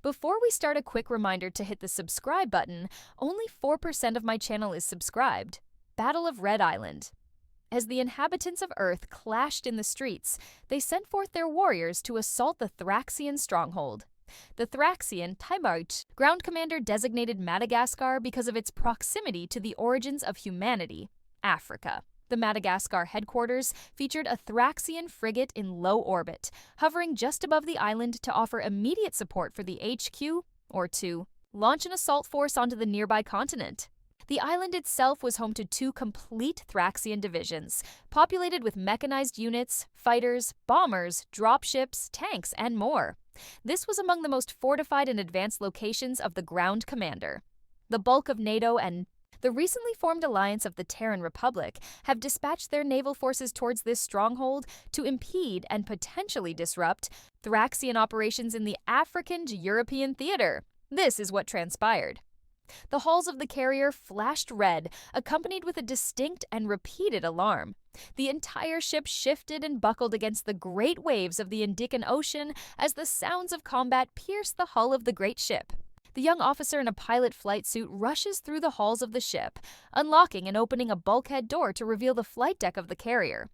Before we start, a quick reminder to hit the subscribe button. Only 4% of my channel is subscribed. Battle of Red Island. As the inhabitants of Earth clashed in the streets, they sent forth their warriors to assault the Thraxian stronghold. The Thraxian Tybart ground commander designated Madagascar because of its proximity to the origins of humanity, Africa. The Madagascar headquarters featured a Thraxian frigate in low orbit, hovering just above the island to offer immediate support for the HQ, or to launch an assault force onto the nearby continent. The island itself was home to 2 complete Thraxian divisions, populated with mechanized units, fighters, bombers, dropships, tanks, and more. This was among the most fortified and advanced locations of the ground commander. The bulk of NATO and the recently formed alliance of the Terran Republic have dispatched their naval forces towards this stronghold to impede and potentially disrupt Thraxian operations in the African to European theater. This is what transpired. The hulls of the carrier flashed red, accompanied with a distinct and repeated alarm. The entire ship shifted and buckled against the great waves of the Indican Ocean as the sounds of combat pierced the hull of the great ship. The young officer in a pilot flight suit rushes through the halls of the ship, unlocking and opening a bulkhead door to reveal the flight deck of the carrier.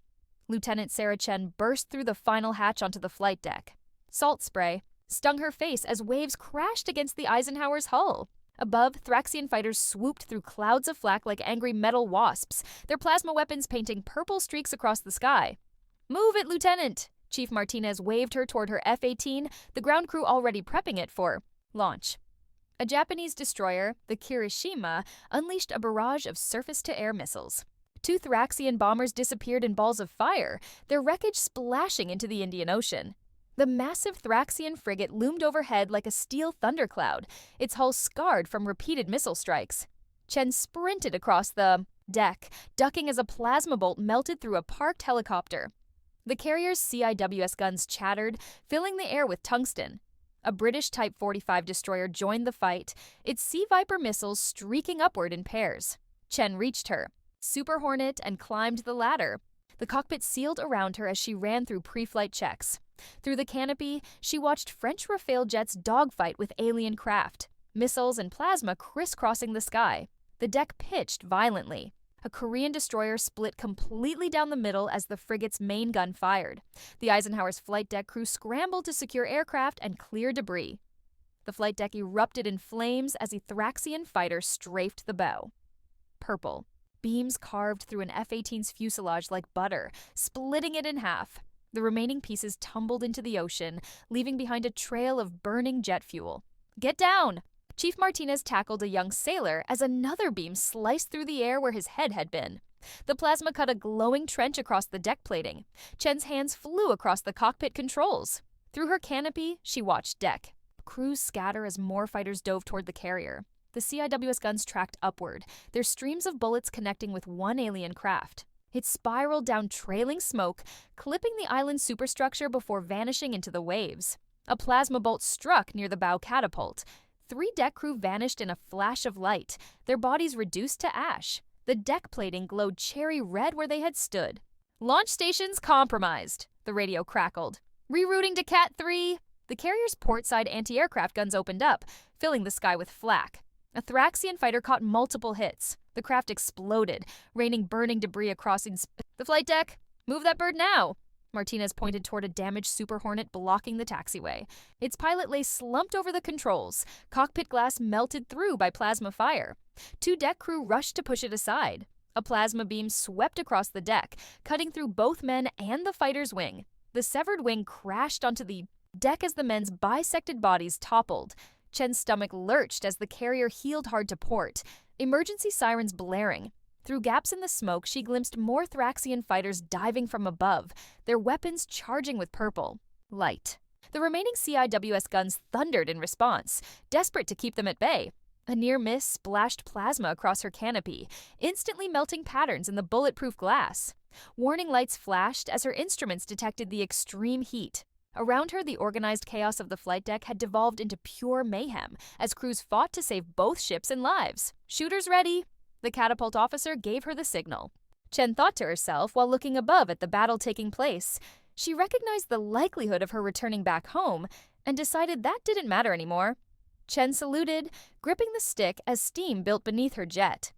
Lieutenant Sarah Chen burst through the final hatch onto the flight deck. Salt spray stung her face as waves crashed against the Eisenhower's hull. Above, Thraxian fighters swooped through clouds of flak like angry metal wasps, their plasma weapons painting purple streaks across the sky. "Move it, Lieutenant!" Chief Martinez waved her toward her F-18, the ground crew already prepping it for launch. A Japanese destroyer, the Kirishima, unleashed a barrage of surface-to-air missiles. 2 Thraxian bombers disappeared in balls of fire, their wreckage splashing into the Indian Ocean. The massive Thraxian frigate loomed overhead like a steel thundercloud, its hull scarred from repeated missile strikes. Chen sprinted across the deck, ducking as a plasma bolt melted through a parked helicopter. The carrier's CIWS guns chattered, filling the air with tungsten. A British Type 45 destroyer joined the fight, its Sea Viper missiles streaking upward in pairs. Chen reached her, Super Hornet, and climbed the ladder. The cockpit sealed around her as she ran through pre-flight checks. Through the canopy, she watched French Rafale jets dogfight with alien craft, missiles and plasma crisscrossing the sky. The deck pitched violently. A Korean destroyer split completely down the middle as the frigate's main gun fired. The Eisenhower's flight deck crew scrambled to secure aircraft and clear debris. The flight deck erupted in flames as a Thraxian fighter strafed the bow. Purple. Beams carved through an F-18's fuselage like butter, splitting it in half. The remaining pieces tumbled into the ocean, leaving behind a trail of burning jet fuel. "Get down!" Chief Martinez tackled a young sailor as another beam sliced through the air where his head had been. The plasma cut a glowing trench across the deck plating. Chen's hands flew across the cockpit controls. Through her canopy, she watched deck. Crews scatter as more fighters dove toward the carrier. The CIWS guns tracked upward, their streams of bullets connecting with one alien craft. It spiraled down trailing smoke, clipping the island's superstructure before vanishing into the waves. A plasma bolt struck near the bow catapult. 3 deck crew vanished in a flash of light, their bodies reduced to ash. The deck plating glowed cherry red where they had stood. "Launch stations compromised," the radio crackled. "Rerouting to Cat 3. The carrier's portside anti-aircraft guns opened up, filling the sky with flak. A Thraxian fighter caught multiple hits. The craft exploded, raining burning debris across the flight deck. "Move that bird now!" Martinez pointed toward a damaged Super Hornet blocking the taxiway. Its pilot lay slumped over the controls, cockpit glass melted through by plasma fire. 2 deck crew rushed to push it aside. A plasma beam swept across the deck, cutting through both men and the fighter's wing. The severed wing crashed onto the deck as the men's bisected bodies toppled. Chen's stomach lurched as the carrier heeled hard to port, emergency sirens blaring. Through gaps in the smoke, she glimpsed more Thraxian fighters diving from above, their weapons charging with purple light. The remaining CIWS guns thundered in response, desperate to keep them at bay. A near miss splashed plasma across her canopy, instantly melting patterns in the bulletproof glass. Warning lights flashed as her instruments detected the extreme heat. Around her, the organized chaos of the flight deck had devolved into pure mayhem as crews fought to save both ships and lives. "Shooters ready!" The catapult officer gave her the signal. Chen thought to herself while looking above at the battle taking place. She recognized the likelihood of her returning back home, and decided that didn't matter anymore. Chen saluted, gripping the stick as steam built beneath her jet.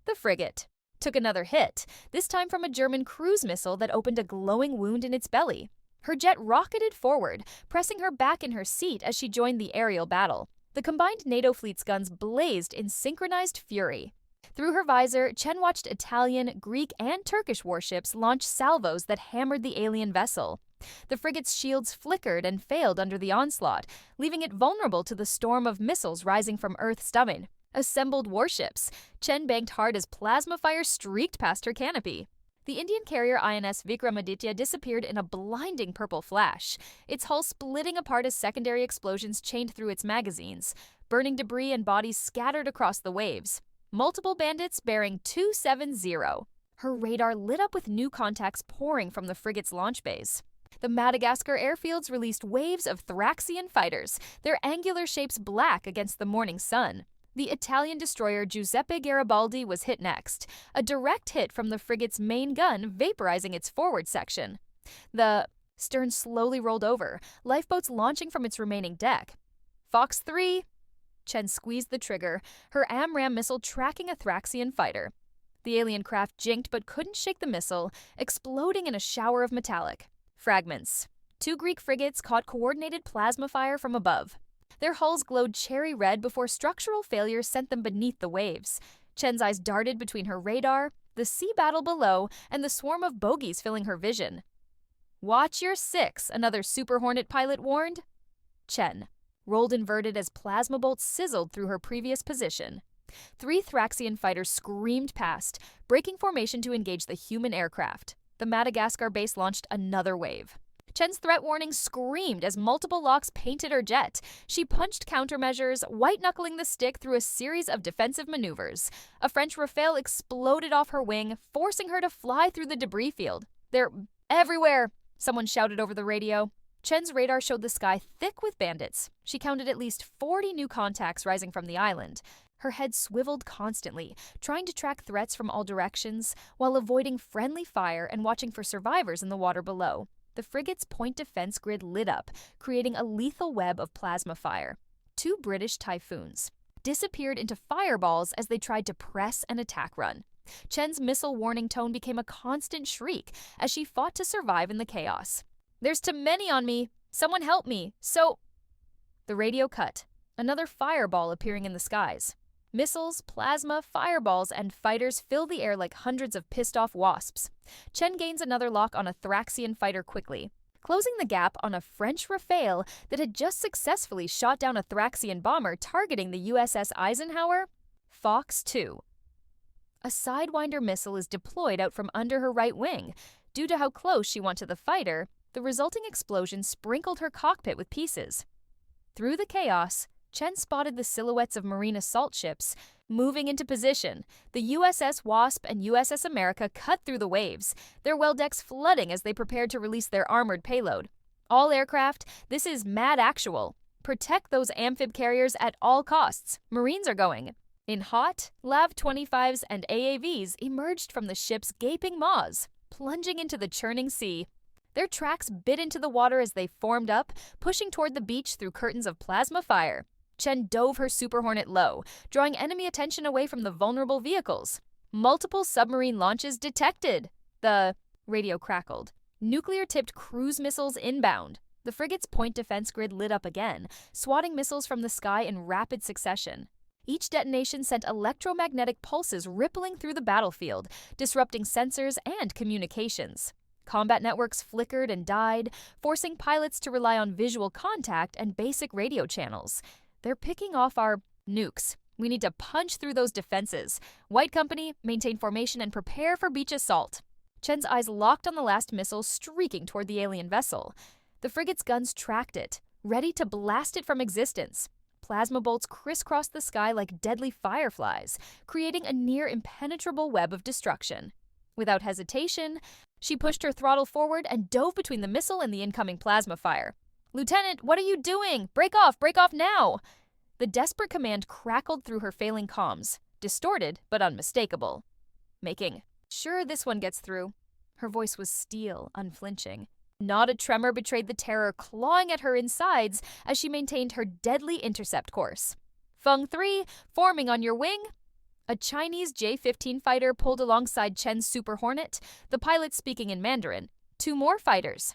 The frigate took another hit, this time from a German cruise missile that opened a glowing wound in its belly. Her jet rocketed forward, pressing her back in her seat as she joined the aerial battle. The combined NATO fleet's guns blazed in synchronized fury. Through her visor, Chen watched Italian, Greek, and Turkish warships launch salvos that hammered the alien vessel. The frigate's shields flickered and failed under the onslaught, leaving it vulnerable to the storm of missiles rising from Earth's stomach. Assembled warships, Chen banked hard as plasma fire streaked past her canopy. The Indian carrier INS Vikramaditya disappeared in a blinding purple flash, its hull splitting apart as secondary explosions chained through its magazines. Burning debris and bodies scattered across the waves. Multiple bandits bearing 270. Her radar lit up with new contacts pouring from the frigate's launch bays. The Madagascar airfields released waves of Thraxian fighters, their angular shapes black against the morning sun. The Italian destroyer Giuseppe Garibaldi was hit next, a direct hit from the frigate's main gun vaporizing its forward section. The stern slowly rolled over, lifeboats launching from its remaining deck. Fox 3. Chen squeezed the trigger, her AMRAAM missile tracking a Thraxian fighter. The alien craft jinked but couldn't shake the missile, exploding in a shower of metallic fragments. 2 Greek frigates caught coordinated plasma fire from above. Their hulls glowed cherry red before structural failure sent them beneath the waves. Chen's eyes darted between her radar, the sea battle below, and the swarm of bogies filling her vision. "Watch your 6, another Super Hornet pilot warned. Chen rolled inverted as plasma bolts sizzled through her previous position. 3 Thraxian fighters screamed past, breaking formation to engage the human aircraft. The Madagascar base launched another wave. Chen's threat warning screamed as multiple locks painted her jet. She punched countermeasures, white-knuckling the stick through a series of defensive maneuvers. A French Rafale exploded off her wing, forcing her to fly through the debris field. "They're everywhere," someone shouted over the radio. Chen's radar showed the sky thick with bandits. She counted at least 40 new contacts rising from the island. Her head swiveled constantly, trying to track threats from all directions, while avoiding friendly fire and watching for survivors in the water below. The frigate's point defense grid lit up, creating a lethal web of plasma fire. 2 British Typhoons disappeared into fireballs as they tried to press an attack run. Chen's missile warning tone became a constant shriek as she fought to survive in the chaos. "There's too many on me. Someone help me. So..." The radio cut, another fireball appearing in the skies. Missiles, plasma, fireballs, and fighters fill the air like hundreds of pissed-off wasps. Chen gains another lock on a Thraxian fighter quickly, closing the gap on a French Rafale that had just successfully shot down a Thraxian bomber targeting the USS Eisenhower. Fox 2. A Sidewinder missile is deployed out from under her right wing. Due to how close she went to the fighter, the resulting explosion sprinkled her cockpit with pieces. Through the chaos, Chen spotted the silhouettes of marine assault ships moving into position. The USS Wasp and USS America cut through the waves, their well decks flooding as they prepared to release their armored payload. All aircraft, this is mad actual. Protect those amphib carriers at all costs. Marines are going. In hot, LAV-25s and AAVs emerged from the ship's gaping maws, plunging into the churning sea. Their tracks bit into the water as they formed up, pushing toward the beach through curtains of plasma fire. Chen dove her Super Hornet low, drawing enemy attention away from the vulnerable vehicles. Multiple submarine launches detected. The radio crackled. Nuclear-tipped cruise missiles inbound. The frigate's point defense grid lit up again, swatting missiles from the sky in rapid succession. Each detonation sent electromagnetic pulses rippling through the battlefield, disrupting sensors and communications. Combat networks flickered and died, forcing pilots to rely on visual contact and basic radio channels. "They're picking off our nukes. We need to punch through those defenses. White Company, maintain formation and prepare for beach assault." Chen's eyes locked on the last missile streaking toward the alien vessel. The frigate's guns tracked it, ready to blast it from existence. Plasma bolts crisscrossed the sky like deadly fireflies, creating a near-impenetrable web of destruction. Without hesitation, she pushed her throttle forward and dove between the missile and the incoming plasma fire. "Lieutenant, what are you doing? Break off now!" The desperate command crackled through her failing comms, distorted but unmistakable. "Making sure this one gets through." Her voice was steel, unflinching. Not a tremor betrayed the terror clawing at her insides as she maintained her deadly intercept course. Feng 3, forming on your wing. A Chinese J-15 fighter pulled alongside Chen's Super Hornet, the pilot speaking in Mandarin. 2 more fighters.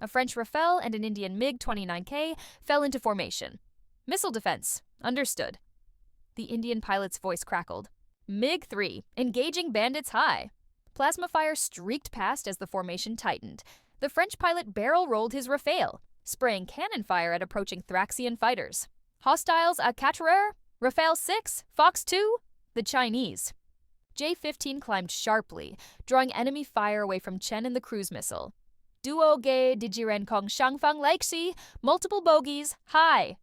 A French Rafale and an Indian MiG-29K fell into formation. Missile defense. Understood. The Indian pilot's voice crackled. MiG-3, engaging bandits high. Plasma fire streaked past as the formation tightened. The French pilot barrel-rolled his Rafale, spraying cannon fire at approaching Thraxian fighters. Hostiles à 4 heures, Rafale 6, Fox 2, the Chinese. J-15 climbed sharply, drawing enemy fire away from Chen and the cruise missile. Duo Ge Dijiren Kong Shangfang Leixi, multiple bogeys, high.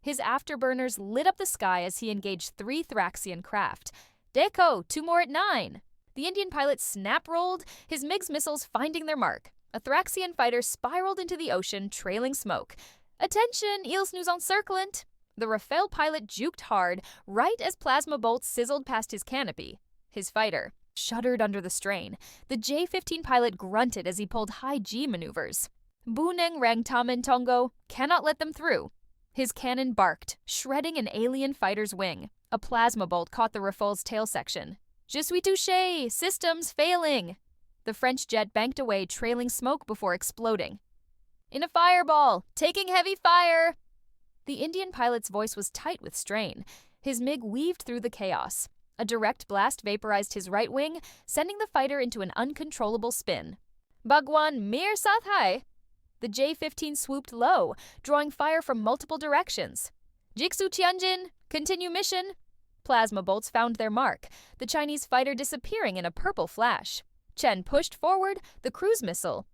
His afterburners lit up the sky as he engaged 3 Thraxian craft. Deco, 2 more at 9. The Indian pilot snap-rolled, his MiG's missiles finding their mark. A Thraxian fighter spiraled into the ocean, trailing smoke. Attention, ils nous encirclent! The Rafale pilot juked hard, right as plasma bolts sizzled past his canopy. His fighter shuddered under the strain. The J-15 pilot grunted as he pulled high G maneuvers. Buneng Rang Tamen Tongo, cannot let them through. His cannon barked, shredding an alien fighter's wing. A plasma bolt caught the Rafale's tail section. Je suis touché! Systems failing! The French jet banked away, trailing smoke before exploding. In a fireball! Taking heavy fire! The Indian pilot's voice was tight with strain. His MiG weaved through the chaos. A direct blast vaporized his right wing, sending the fighter into an uncontrollable spin. Bagwan Mir Sathai! The J-15 swooped low, drawing fire from multiple directions. Jiksu Tianjin, continue mission. Plasma bolts found their mark, the Chinese fighter disappearing in a purple flash. Chen pushed forward, the cruise missile,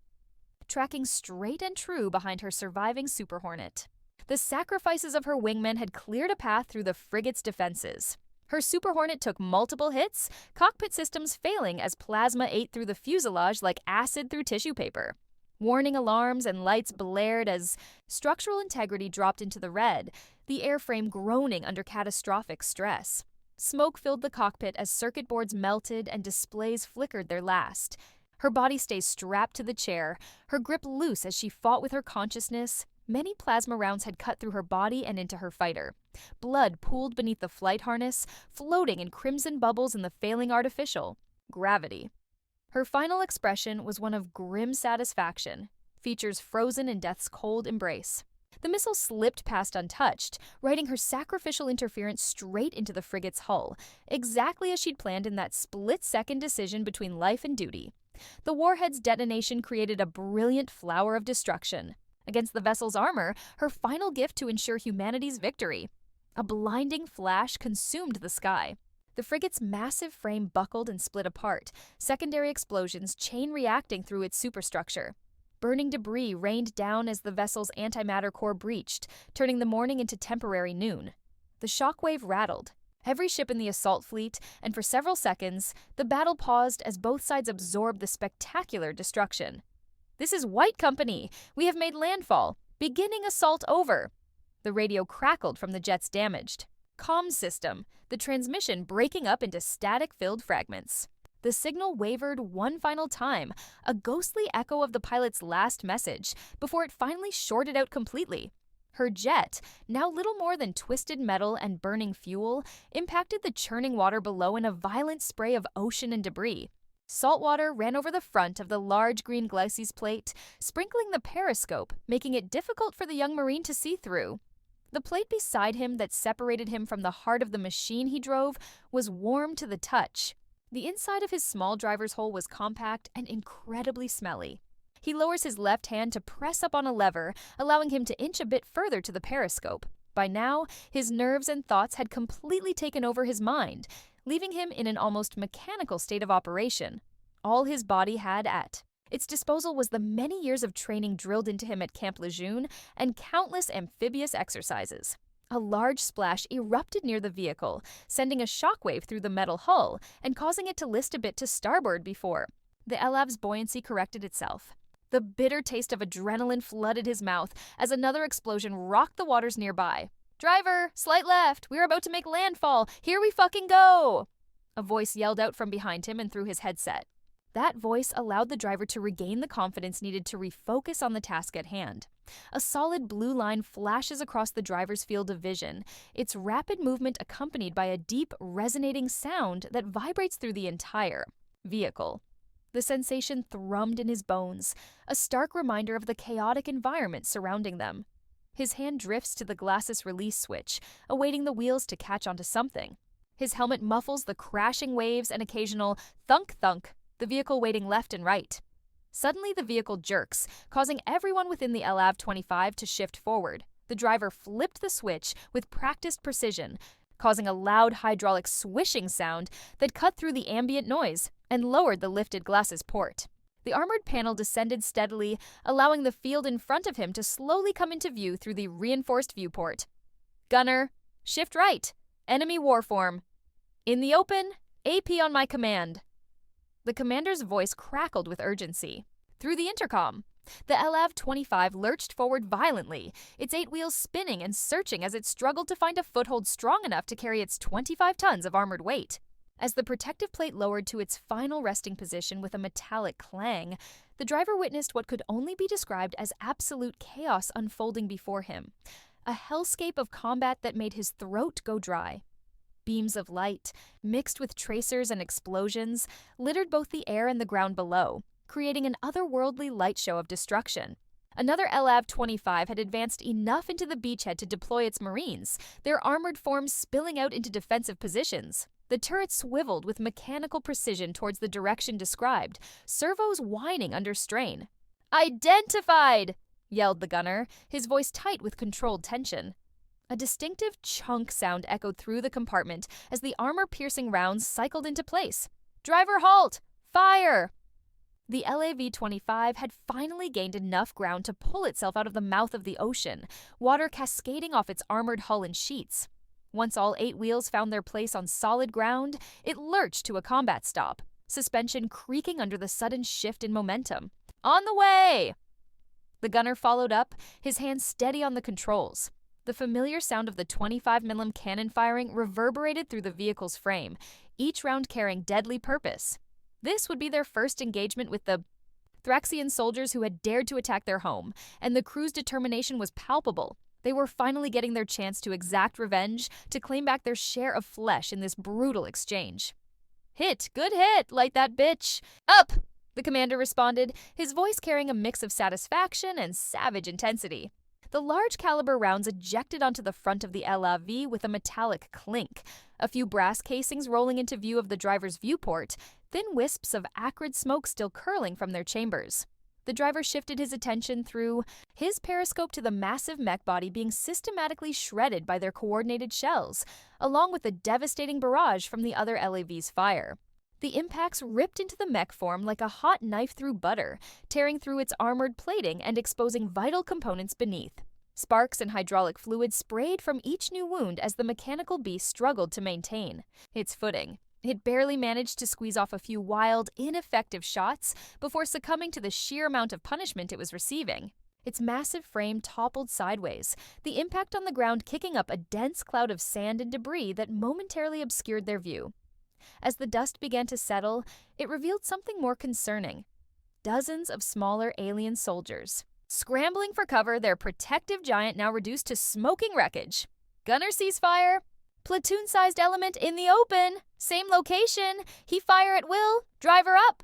tracking straight and true behind her surviving Super Hornet. The sacrifices of her wingmen had cleared a path through the frigate's defenses. Her Super Hornet took multiple hits, cockpit systems failing as plasma ate through the fuselage like acid through tissue paper. Warning alarms and lights blared as structural integrity dropped into the red, the airframe groaning under catastrophic stress. Smoke filled the cockpit as circuit boards melted and displays flickered their last. Her body stays strapped to the chair, her grip loose as she fought with her consciousness. Many plasma rounds had cut through her body and into her fighter. Blood pooled beneath the flight harness, floating in crimson bubbles in the failing artificial. Gravity. Her final expression was one of grim satisfaction, features frozen in death's cold embrace. The missile slipped past untouched, riding her sacrificial interference straight into the frigate's hull, exactly as she'd planned in that split-second decision between life and duty. The warhead's detonation created a brilliant flower of destruction. Against the vessel's armor, her final gift to ensure humanity's victory. A blinding flash consumed the sky. The frigate's massive frame buckled and split apart, secondary explosions chain-reacting through its superstructure. Burning debris rained down as the vessel's antimatter core breached, turning the morning into temporary noon. The shockwave rattled. Every ship in the assault fleet, and for several seconds, the battle paused as both sides absorbed the spectacular destruction. This is White Company. We have made landfall. Beginning assault over. The radio crackled from the jets damaged. Comms system, the transmission breaking up into static-filled fragments. The signal wavered one final time, a ghostly echo of the pilot's last message, before it finally shorted out completely. Her jet, now little more than twisted metal and burning fuel, impacted the churning water below in a violent spray of ocean and debris. Salt water ran over the front of the large green glacis plate, sprinkling the periscope, making it difficult for the young Marine to see through. The plate beside him that separated him from the heart of the machine he drove was warm to the touch. The inside of his small driver's hole was compact and incredibly smelly. He lowers his left hand to press up on a lever, allowing him to inch a bit further to the periscope. By now, his nerves and thoughts had completely taken over his mind, leaving him in an almost mechanical state of operation. All his body had at its disposal was the many years of training drilled into him at Camp Lejeune and countless amphibious exercises. A large splash erupted near the vehicle, sending a shockwave through the metal hull and causing it to list a bit to starboard before. The Elav's buoyancy corrected itself. The bitter taste of adrenaline flooded his mouth as another explosion rocked the waters nearby. "Driver, slight left, we're about to make landfall, here we fucking go!" A voice yelled out from behind him and through his headset. That voice allowed the driver to regain the confidence needed to refocus on the task at hand. A solid blue line flashes across the driver's field of vision, its rapid movement accompanied by a deep, resonating sound that vibrates through the entire vehicle. The sensation thrummed in his bones, a stark reminder of the chaotic environment surrounding them. His hand drifts to the glasses release switch, awaiting the wheels to catch onto something. His helmet muffles the crashing waves and occasional thunk-thunk, the vehicle waiting left and right. Suddenly, the vehicle jerks, causing everyone within the LAV-25 to shift forward. The driver flipped the switch with practiced precision, causing a loud hydraulic swishing sound that cut through the ambient noise and lowered the lifted glasses port. The armored panel descended steadily, allowing the field in front of him to slowly come into view through the reinforced viewport. Gunner, shift right. Enemy warform. In the open, AP on my command. The commander's voice crackled with urgency. Through the intercom, the LAV-25 lurched forward violently, its 8 wheels spinning and searching as it struggled to find a foothold strong enough to carry its 25 tons of armored weight. As the protective plate lowered to its final resting position with a metallic clang, the driver witnessed what could only be described as absolute chaos unfolding before him. A hellscape of combat that made his throat go dry. Beams of light, mixed with tracers and explosions, littered both the air and the ground below, creating an otherworldly light show of destruction. Another LAV-25 had advanced enough into the beachhead to deploy its marines, their armored forms spilling out into defensive positions. The turret swiveled with mechanical precision towards the direction described, servos whining under strain. "Identified!" yelled the gunner, his voice tight with controlled tension. A distinctive chunk sound echoed through the compartment as the armor-piercing rounds cycled into place. "Driver, halt! Fire!" The LAV-25 had finally gained enough ground to pull itself out of the mouth of the ocean, water cascading off its armored hull in sheets. Once all 8 wheels found their place on solid ground, it lurched to a combat stop, suspension creaking under the sudden shift in momentum. "On the way!" The gunner followed up, his hands steady on the controls. The familiar sound of the 25mm cannon firing reverberated through the vehicle's frame, each round carrying deadly purpose. This would be their first engagement with the Thraxian soldiers who had dared to attack their home, and the crew's determination was palpable. They were finally getting their chance to exact revenge, to claim back their share of flesh in this brutal exchange. "Hit, good hit, light that bitch. Up!" the commander responded, his voice carrying a mix of satisfaction and savage intensity. The large caliber rounds ejected onto the front of the LAV with a metallic clink, a few brass casings rolling into view of the driver's viewport, thin wisps of acrid smoke still curling from their chambers. The driver shifted his attention through his periscope to the massive mech body being systematically shredded by their coordinated shells, along with the devastating barrage from the other LAV's fire. The impacts ripped into the mech form like a hot knife through butter, tearing through its armored plating and exposing vital components beneath. Sparks and hydraulic fluid sprayed from each new wound as the mechanical beast struggled to maintain its footing. It barely managed to squeeze off a few wild, ineffective shots before succumbing to the sheer amount of punishment it was receiving. Its massive frame toppled sideways, the impact on the ground kicking up a dense cloud of sand and debris that momentarily obscured their view. As the dust began to settle, it revealed something more concerning. Dozens of smaller alien soldiers, scrambling for cover, their protective giant now reduced to smoking wreckage. "Gunner ceasefire! Platoon-sized element in the open! Same location! He fire at will! Driver up!"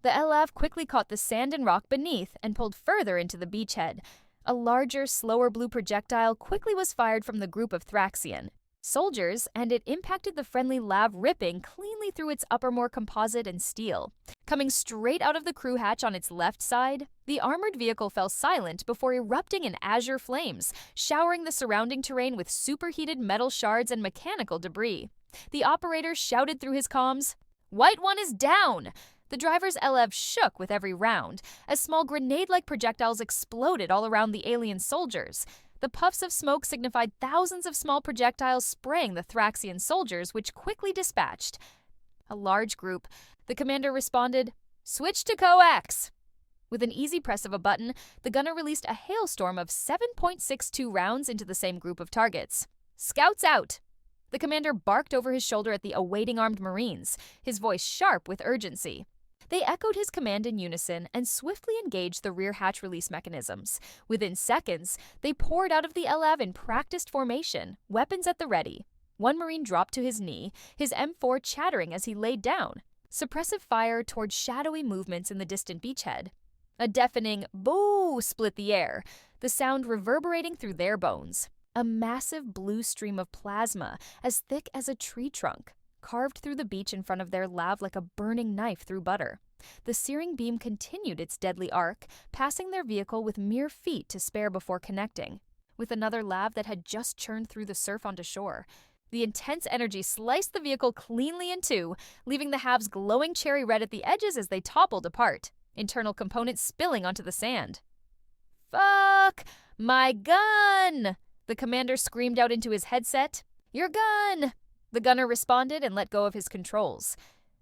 The LAV quickly caught the sand and rock beneath and pulled further into the beachhead. A larger, slower blue projectile quickly was fired from the group of Thraxian soldiers, and it impacted the friendly LAV, ripping cleanly through its uppermost composite and steel. Coming straight out of the crew hatch on its left side, the armored vehicle fell silent before erupting in azure flames, showering the surrounding terrain with superheated metal shards and mechanical debris. The operator shouted through his comms, "White one is down!" The driver's LAV shook with every round, as small grenade-like projectiles exploded all around the alien soldiers. The puffs of smoke signified thousands of small projectiles spraying the Thraxian soldiers, which quickly dispatched. A large group. The commander responded, "Switch to coax!" With an easy press of a button, the gunner released a hailstorm of 7.62 rounds into the same group of targets. "Scouts out!" The commander barked over his shoulder at the awaiting armed Marines, his voice sharp with urgency. They echoed his command in unison and swiftly engaged the rear hatch release mechanisms. Within seconds, they poured out of the LAV in practiced formation, weapons at the ready. One Marine dropped to his knee, his M4 chattering as he laid down. Suppressive fire towards shadowy movements in the distant beachhead. A deafening boo split the air, the sound reverberating through their bones. A massive blue stream of plasma, as thick as a tree trunk, carved through the beach in front of their lav like a burning knife through butter. The searing beam continued its deadly arc, passing their vehicle with mere feet to spare before connecting, with another lav that had just churned through the surf onto shore. The intense energy sliced the vehicle cleanly in two, leaving the halves glowing cherry red at the edges as they toppled apart, internal components spilling onto the sand. "Fuck! My gun!" The commander screamed out into his headset. "Your gun!" The gunner responded and let go of his controls.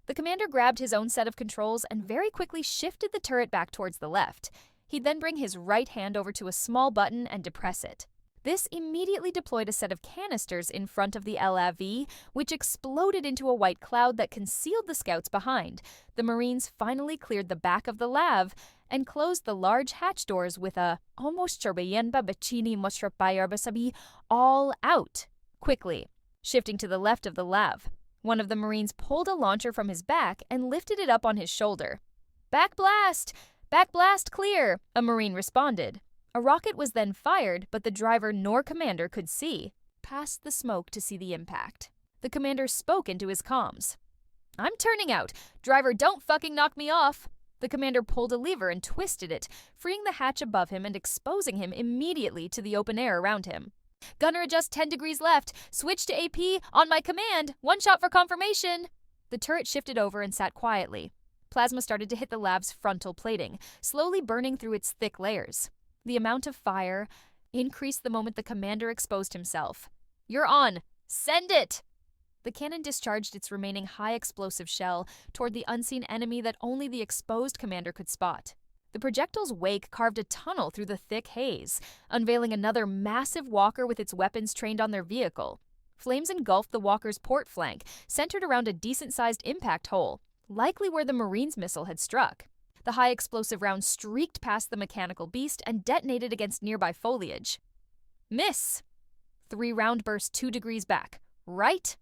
The commander grabbed his own set of controls and very quickly shifted the turret back towards the left. He'd then bring his right hand over to a small button and depress it. This immediately deployed a set of canisters in front of the LAV, which exploded into a white cloud that concealed the scouts behind. The Marines finally cleared the back of the LAV and closed the large hatch doors with a almost chorbayenba bachini mushrapayarbasabi all out. Quickly, shifting to the left of the LAV. One of the Marines pulled a launcher from his back and lifted it up on his shoulder. "Back blast! Back blast clear!" a Marine responded. A rocket was then fired, but the driver nor commander could see past the smoke to see the impact. The commander spoke into his comms. "I'm turning out. Driver, don't fucking knock me off." The commander pulled a lever and twisted it, freeing the hatch above him and exposing him immediately to the open air around him. "Gunner adjust 10 degrees left. Switch to AP. On my command. One shot for confirmation." The turret shifted over and sat quietly. Plasma started to hit the lab's frontal plating, slowly burning through its thick layers. The amount of fire increased the moment the commander exposed himself. "You're on! Send it!" The cannon discharged its remaining high-explosive shell toward the unseen enemy that only the exposed commander could spot. The projectile's wake carved a tunnel through the thick haze, unveiling another massive walker with its weapons trained on their vehicle. Flames engulfed the walker's port flank, centered around a decent-sized impact hole, likely where the Marine's missile had struck. The high-explosive round streaked past the mechanical beast and detonated against nearby foliage. Miss! 3 round bursts 2 degrees back. Right?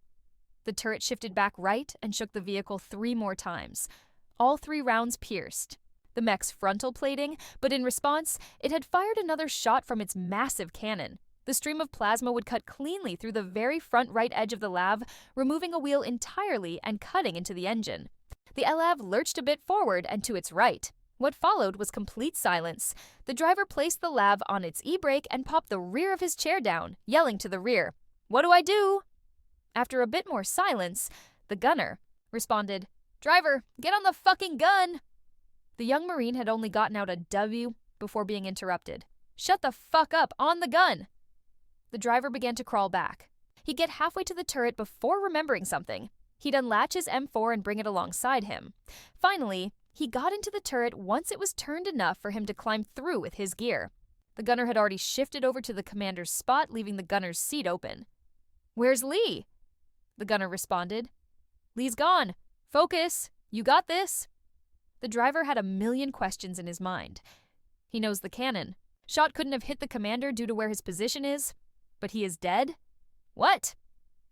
The turret shifted back right and shook the vehicle 3 more times. All 3 rounds pierced the mech's frontal plating, but in response, it had fired another shot from its massive cannon. The stream of plasma would cut cleanly through the very front right edge of the LAV, removing a wheel entirely and cutting into the engine. The LAV lurched a bit forward and to its right. What followed was complete silence. The driver placed the LAV on its e-brake and popped the rear of his chair down, yelling to the rear, "What do I do?" After a bit more silence, the gunner responded, "Driver, get on the fucking gun!" The young Marine had only gotten out a W before being interrupted. "Shut the fuck up, on the gun!" The driver began to crawl back. He'd get halfway to the turret before remembering something. He'd unlatch his M4 and bring it alongside him. Finally, he got into the turret once it was turned enough for him to climb through with his gear. The gunner had already shifted over to the commander's spot, leaving the gunner's seat open. "Where's Lee?" The gunner responded. "Lee's gone. Focus. You got this." The driver had a million questions in his mind. He knows the cannon. Shot couldn't have hit the commander due to where his position is. But he is dead? What?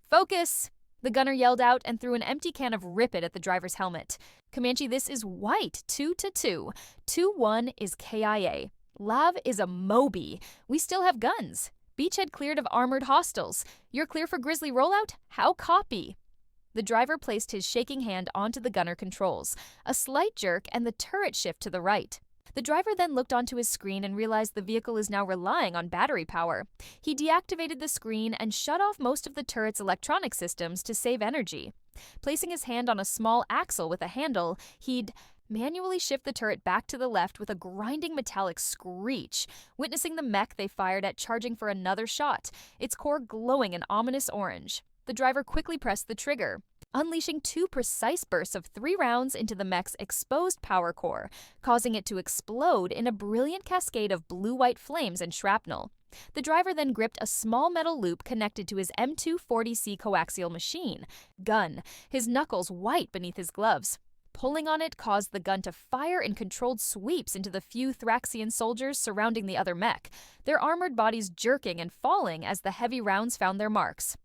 "Focus!" The gunner yelled out and threw an empty can of Rip-It at the driver's helmet. "Comanche, this is white, 2-2. 2-1 is KIA. Lav is a Moby. We still have guns. Beachhead cleared of armored hostiles. You're clear for Grizzly rollout? How copy?" The driver placed his shaking hand onto the gunner controls. A slight jerk and the turret shift to the right. The driver then looked onto his screen and realized the vehicle is now relying on battery power. He deactivated the screen and shut off most of the turret's electronic systems to save energy. Placing his hand on a small axle with a handle, he'd manually shift the turret back to the left with a grinding metallic screech, witnessing the mech they fired at charging for another shot, its core glowing an ominous orange. The driver quickly pressed the trigger, unleashing 2 precise bursts of 3 rounds into the mech's exposed power core, causing it to explode in a brilliant cascade of blue-white flames and shrapnel. The driver then gripped a small metal loop connected to his M240C coaxial machine gun, his knuckles white beneath his gloves. Pulling on it caused the gun to fire in controlled sweeps into the few Thraxian soldiers surrounding the other mech, their armored bodies jerking and falling as the heavy rounds found their marks.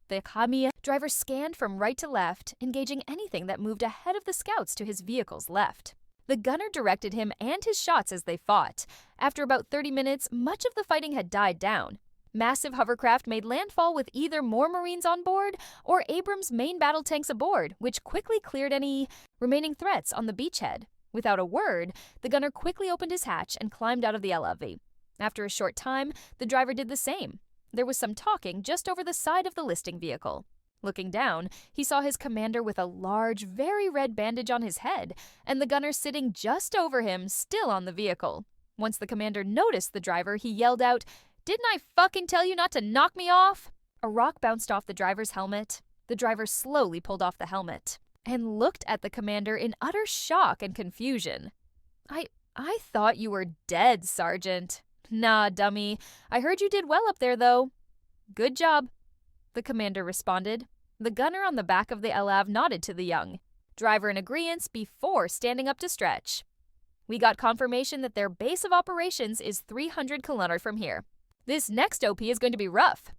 The Kamiya driver scanned from right to left, engaging anything that moved ahead of the scouts to his vehicle's left. The gunner directed him and his shots as they fought. After about 30 minutes, much of the fighting had died down. Massive hovercraft made landfall with either more Marines on board or Abrams' main battle tanks aboard, which quickly cleared any remaining threats on the beachhead. Without a word, the gunner quickly opened his hatch and climbed out of the LRV. After a short time, the driver did the same. There was some talking just over the side of the listing vehicle. Looking down, he saw his commander with a large, very red bandage on his head, and the gunner sitting just over him, still on the vehicle. Once the commander noticed the driver, he yelled out, "Didn't I fucking tell you not to knock me off?" A rock bounced off the driver's helmet. The driver slowly pulled off the helmet and looked at the commander in utter shock and confusion. I thought you were dead, Sergeant." "Nah, dummy. I heard you did well up there, though." "Good job," the commander responded. The gunner on the back of the LAV nodded to the young driver in agreeance before standing up to stretch. "We got confirmation that their base of operations is 300 km from here. This next OP is going to be rough."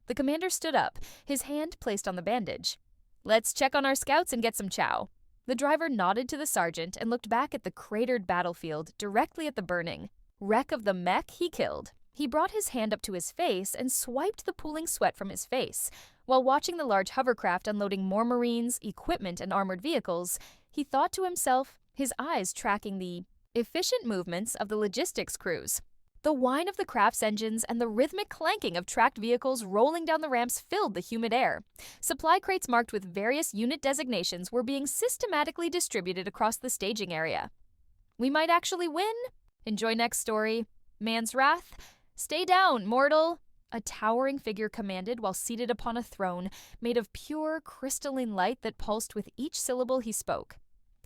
The commander stood up, his hand placed on the bandage. "Let's check on our scouts and get some chow." The driver nodded to the sergeant and looked back at the cratered battlefield directly at the burning wreck of the mech he killed. He brought his hand up to his face and swiped the pooling sweat from his face. While watching the large hovercraft unloading more Marines, equipment, and armored vehicles, he thought to himself, his eyes tracking the efficient movements of the logistics crews. The whine of the craft's engines and the rhythmic clanking of tracked vehicles rolling down the ramps filled the humid air. Supply crates marked with various unit designations were being systematically distributed across the staging area. We might actually win? Enjoy next story. Man's Wrath? "Stay down, mortal," a towering figure commanded while seated upon a throne made of pure, crystalline light that pulsed with each syllable he spoke.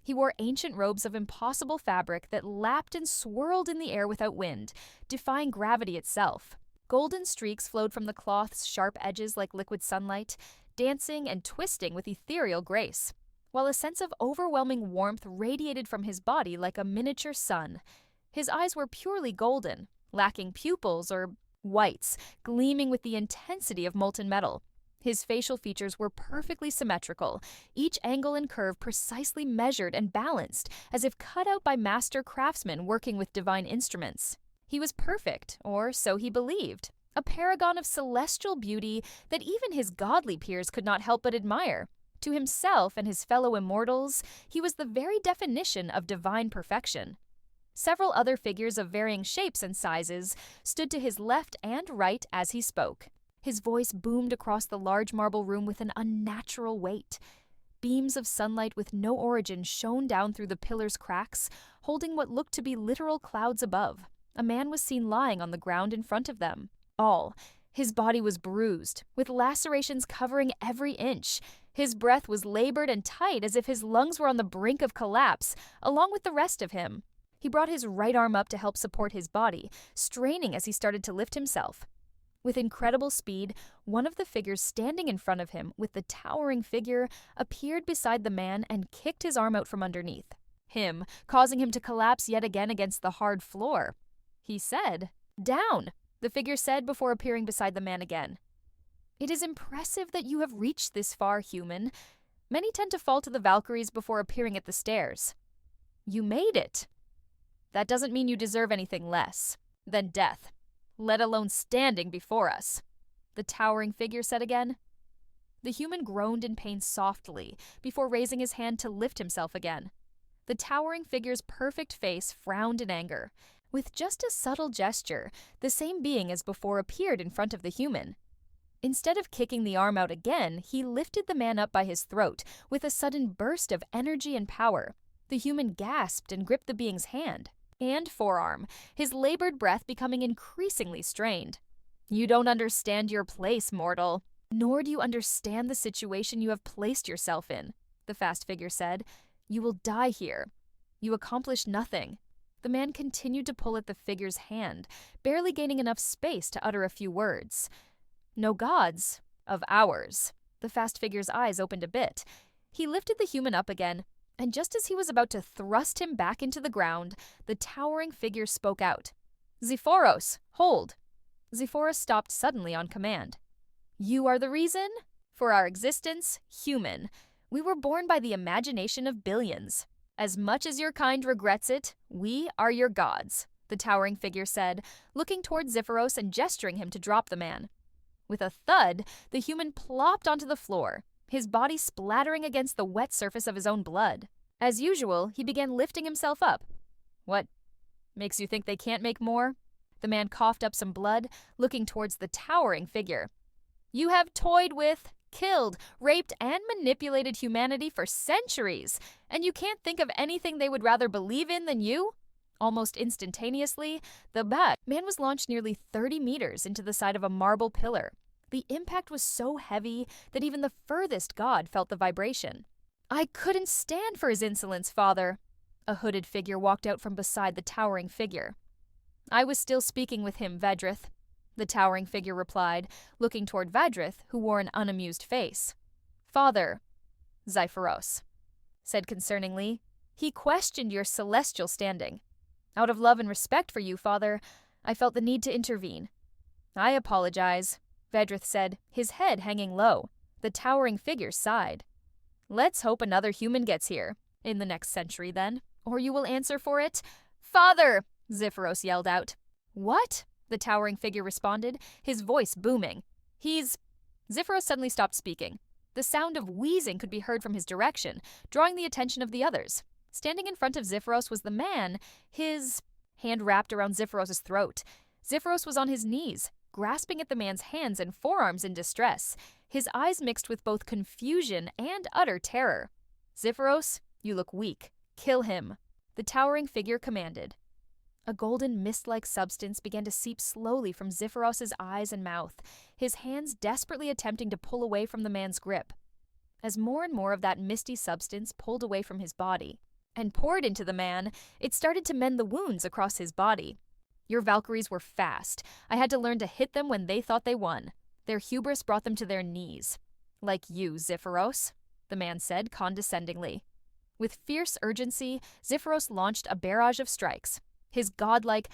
He wore ancient robes of impossible fabric that lapped and swirled in the air without wind, defying gravity itself. Golden streaks flowed from the cloth's sharp edges like liquid sunlight, dancing and twisting with ethereal grace, while a sense of overwhelming warmth radiated from his body like a miniature sun. His eyes were purely golden, lacking pupils or whites, gleaming with the intensity of molten metal. His facial features were perfectly symmetrical, each angle and curve precisely measured and balanced, as if cut out by master craftsmen working with divine instruments. He was perfect, or so he believed, a paragon of celestial beauty that even his godly peers could not help but admire. To himself and his fellow immortals, he was the very definition of divine perfection. Several other figures of varying shapes and sizes stood to his left and right as he spoke. His voice boomed across the large marble room with an unnatural weight. Beams of sunlight with no origin shone down through the pillars' cracks, holding what looked to be literal clouds above. A man was seen lying on the ground in front of them. His body was bruised, with lacerations covering every inch. His breath was labored and tight as if his lungs were on the brink of collapse, along with the rest of him. He brought his right arm up to help support his body, straining as he started to lift himself. With incredible speed, one of the figures standing in front of him with the towering figure appeared beside the man and kicked his arm out from underneath him, causing him to collapse yet again against the hard floor. He said, "Down," the figure said before appearing beside the man again. "It is impressive that you have reached this far, human. Many tend to fall to the Valkyries before appearing at the stairs. You made it. That doesn't mean you deserve anything less than death, let alone standing before us," the towering figure said again. The human groaned in pain softly before raising his hand to lift himself again. The towering figure's perfect face frowned in anger. With just a subtle gesture, the same being as before appeared in front of the human. Instead of kicking the arm out again, he lifted the man up by his throat with a sudden burst of energy and power. The human gasped and gripped the being's hand and forearm, his labored breath becoming increasingly strained. "You don't understand your place, mortal. Nor do you understand the situation you have placed yourself in," the fast figure said. "You will die here. You accomplished nothing." The man continued to pull at the figure's hand, barely gaining enough space to utter a few words. "No gods of ours." The fast figure's eyes opened a bit. He lifted the human up again, And just as he was about to thrust him back into the ground, the towering figure spoke out. "Zephoros, hold!" Zephoros stopped suddenly on command. "You are the reason? For our existence, human. We were born by the imagination of billions. As much as your kind regrets it, we are your gods," the towering figure said, looking toward Zephoros and gesturing him to drop the man. With a thud, the human plopped onto the floor, his body splattering against the wet surface of his own blood. As usual, he began lifting himself up. "What makes you think they can't make more?" The man coughed up some blood, looking towards the towering figure. "You have toyed with, killed, raped, and manipulated humanity for centuries, and you can't think of anything they would rather believe in than you?" Almost instantaneously, the man was launched nearly 30 meters into the side of a marble pillar. The impact was so heavy that even the furthest god felt the vibration. "I couldn't stand for his insolence, father." A hooded figure walked out from beside the towering figure. "I was still speaking with him, Vedrith," the towering figure replied, looking toward Vedrith, who wore an unamused face. "Father," Zephoros said concerningly, "he questioned your celestial standing. Out of love and respect for you, father, I felt the need to intervene." "I apologize," Vedrith said, his head hanging low. The towering figure sighed. "Let's hope another human gets here, in the next century then, or you will answer for it." "Father!" Zephoros yelled out. "What?" the towering figure responded, his voice booming. Zephoros suddenly stopped speaking. The sound of wheezing could be heard from his direction, drawing the attention of the others. Standing in front of Zephoros was the man, his hand wrapped around Zephoros' throat. Zephoros was on his knees, grasping at the man's hands and forearms in distress, his eyes mixed with both confusion and utter terror. "Zephoros, you look weak. Kill him," the towering figure commanded. A golden mist-like substance began to seep slowly from Zephoros' eyes and mouth, his hands desperately attempting to pull away from the man's grip. As more and more of that misty substance pulled away from his body and poured into the man, it started to mend the wounds across his body. "Your Valkyries were fast. I had to learn to hit them when they thought they won. Their hubris brought them to their knees. Like you, Zephoros," the man said condescendingly. With fierce urgency, Zephoros launched a barrage of strikes. His godlike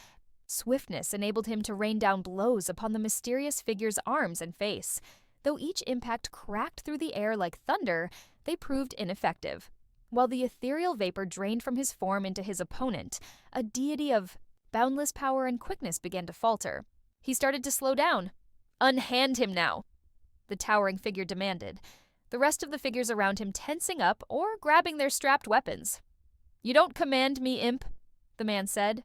swiftness enabled him to rain down blows upon the mysterious figure's arms and face. Though each impact cracked through the air like thunder, they proved ineffective. While the ethereal vapor drained from his form into his opponent, a deity of boundless power and quickness began to falter. He started to slow down. "Unhand him now," the towering figure demanded, the rest of the figures around him tensing up or grabbing their strapped weapons. "You don't command me, imp," the man said.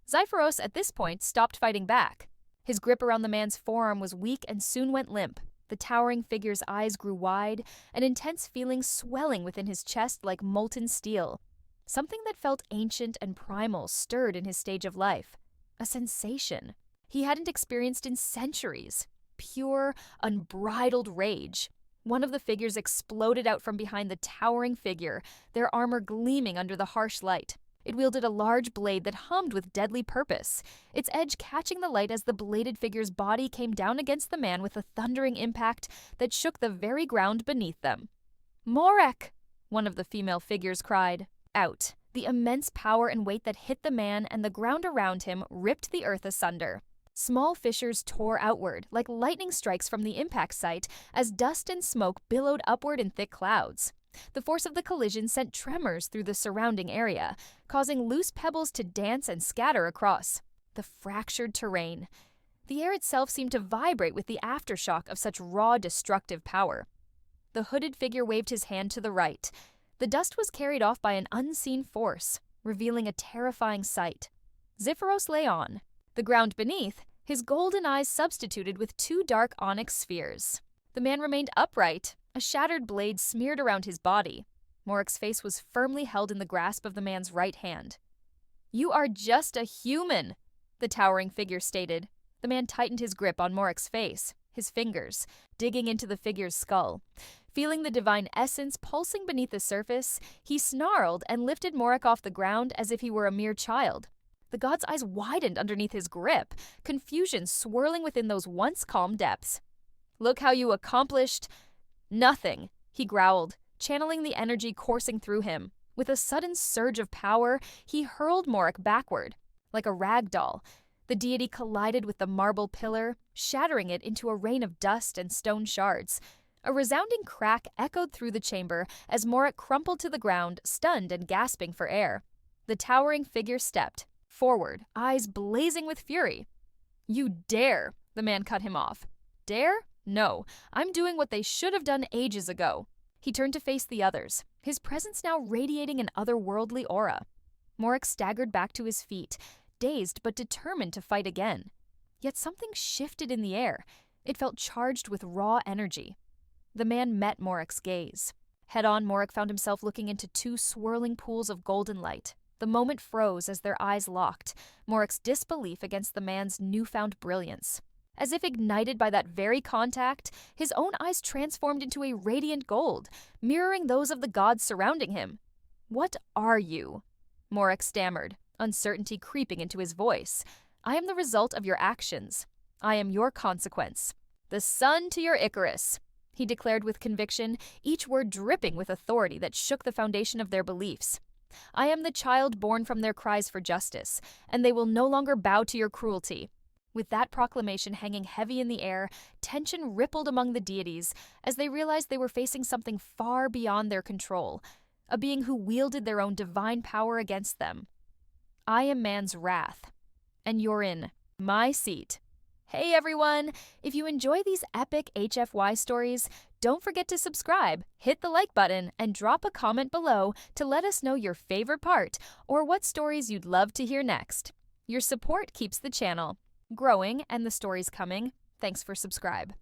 Zephoros at this point stopped fighting back. His grip around the man's forearm was weak and soon went limp. The towering figure's eyes grew wide, an intense feeling swelling within his chest like molten steel. Something that felt ancient and primal stirred in his stage of life. A sensation he hadn't experienced in centuries. Pure, unbridled rage. One of the figures exploded out from behind the towering figure, their armor gleaming under the harsh light. It wielded a large blade that hummed with deadly purpose, its edge catching the light as the bladed figure's body came down against the man with a thundering impact that shook the very ground beneath them. "Morek!" one of the female figures cried. Out. The immense power and weight that hit the man and the ground around him ripped the earth asunder. Small fissures tore outward, like lightning strikes from the impact site, as dust and smoke billowed upward in thick clouds. The force of the collision sent tremors through the surrounding area, causing loose pebbles to dance and scatter across the fractured terrain. The air itself seemed to vibrate with the aftershock of such raw, destructive power. The hooded figure waved his hand to the right. The dust was carried off by an unseen force, revealing a terrifying sight. Zephoros lay on. The ground beneath, his golden eyes substituted with two dark onyx spheres. The man remained upright, a shattered blade smeared around his body. Morek's face was firmly held in the grasp of the man's right hand. "You are just a human," the towering figure stated. The man tightened his grip on Morek's face, his fingers digging into the figure's skull. Feeling the divine essence pulsing beneath the surface, he snarled and lifted Morek off the ground as if he were a mere child. The god's eyes widened underneath his grip, confusion swirling within those once calm depths. "Look how you accomplished..." "Nothing," he growled, channeling the energy coursing through him. With a sudden surge of power, he hurled Morok backward. Like a rag doll, the deity collided with the marble pillar, shattering it into a rain of dust and stone shards. A resounding crack echoed through the chamber as Morok crumpled to the ground, stunned and gasping for air. The towering figure stepped forward, eyes blazing with fury. "You dare!" the man cut him off. "Dare? No, I'm doing what they should have done ages ago." He turned to face the others, his presence now radiating an otherworldly aura. Morok staggered back to his feet, dazed but determined to fight again. Yet something shifted in the air. It felt charged with raw energy. The man met Morok's gaze. Head-on, Morok found himself looking into two swirling pools of golden light. The moment froze as their eyes locked, Morok's disbelief against the man's newfound brilliance. As if ignited by that very contact, his own eyes transformed into a radiant gold, mirroring those of the gods surrounding him. "What are you?" Morok stammered, uncertainty creeping into his voice. "I am the result of your actions. I am your consequence. The sun to your Icarus," he declared with conviction, each word dripping with authority that shook the foundation of their beliefs. "I am the child born from their cries for justice, and they will no longer bow to your cruelty." With that proclamation hanging heavy in the air, tension rippled among the deities as they realized they were facing something far beyond their control, a being who wielded their own divine power against them. "I am man's wrath, and you're in my seat." Hey everyone! If you enjoy these epic HFY stories, don't forget to subscribe, hit the like button, and drop a comment below to let us know your favorite part or what stories you'd love to hear next. Your support keeps the channel growing and the stories coming. Thanks for subscribe.